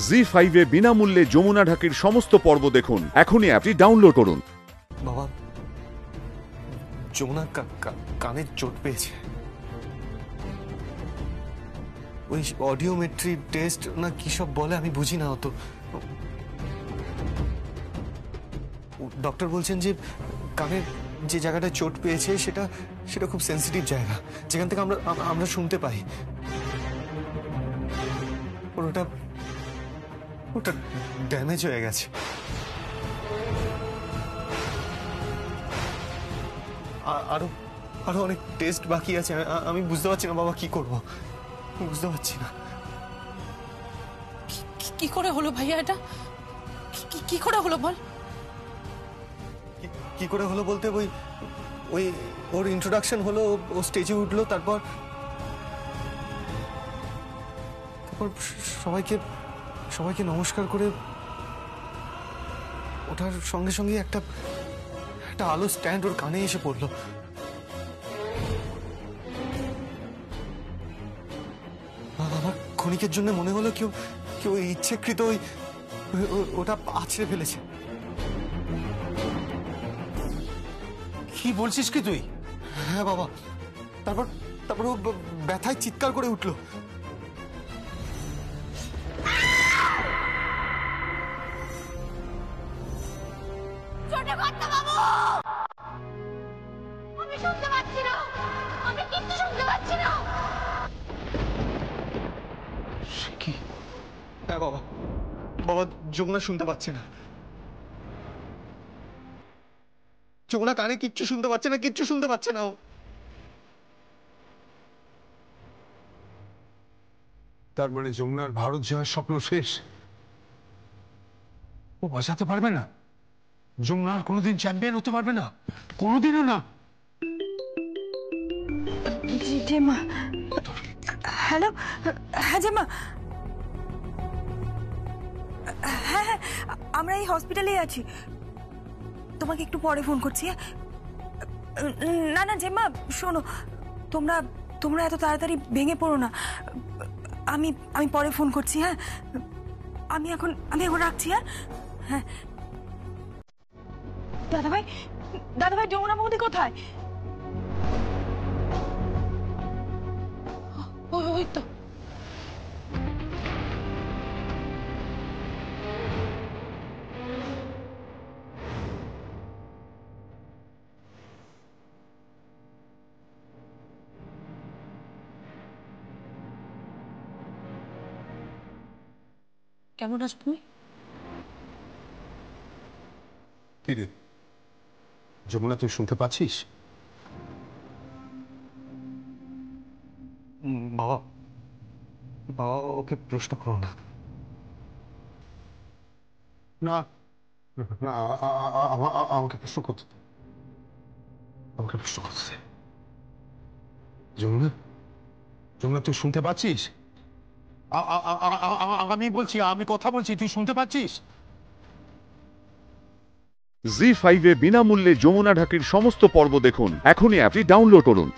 জি5 এ বিনামূল্যে যমুনা ঢাকির সমস্ত পর্ব দেখুন। এখনই অ্যাপটি ডাউনলোড করুন। বাবা, যমুনা কানে চোট পেয়েছে। ওই অডিওমেট্রি টেস্ট না কি সব বলে, আমি বুঝি না অত। ডক্টর বলছেন যে কানের যে জায়গাটা চোট পেয়েছে সেটা খুব সেন্সিটিভ জায়গা, যেখান থেকে আমরা শুনতে পাই। ওটা ড্যামেজ হয়ে গেছে। আরো অনেক টেস্ট বাকি আছে। আমি বুঝতে পারছি না বাবা, কি করব বুঝতে পারছি না। কি করে হলো ভাইয়া এটা? কি করে হলো বল? কি করে হলো বলতে, ওই ওর ইন্ট্রোডাকশন হলো, ও স্টেজে উঠলো, তারপর সবাইকে নমস্কার করে ওঠার সঙ্গে সঙ্গে একটা আলো স্ট্যান্ড ওর কানে এসে পড়লো। আমার ক্ষণিকের জন্য মনে হলো কেউ ইচ্ছেকৃত ওটা আছড়ে ফেলেছে। কি বলছিস কি তুই? হ্যাঁ বাবা। তারপর ও ব্যথায় চিৎকার করে উঠলো। হ্যাঁ বাবা, যমুনা শুনতে পাচ্ছে না। যমুনা কানে কিচ্ছু শুনতে পাচ্ছে না ও। তার মানে যমুনার ভারত জয়ের স্বপ্ন শেষ। ও বাঁচাতে পারবে না। যমুনা আর কোনোদিন চ্যাম্পিয়ন হতে পারবে না, কোনোদিনও না। Gemma, hello. হ্যাঁ জেমা, হ্যাঁ আমরা এই হসপিটালেই আছি। তোমাকে একটু পরে ফোন করছি। না জেমা শোনো, তোমরা এত তাড়াতাড়ি ভেঙে পড়ো না। আমি পরে ফোন করছি। হ্যাঁ, আমি এখন রাখছি। হ্যাঁ দাদাভাই যমুনা বৌদি কোথায়? ওই তো। কেমন আছো তুমি? যমুনা, তুই শুনতে পাচ্ছিস? বাবা ওকে প্রশ্ন করো না। না, আমাকে প্রশ্ন করতে দে। যমুনা তুই শুনতে পাচ্ছিস? আমি কথা বলছি, তুই শুনতে পাচ্ছিস? জি5 এ বিনামূল্যে যমুনা ঢাকির সমস্ত পর্ব দেখুন। এখনই অ্যাপটি ডাউনলোড করুন।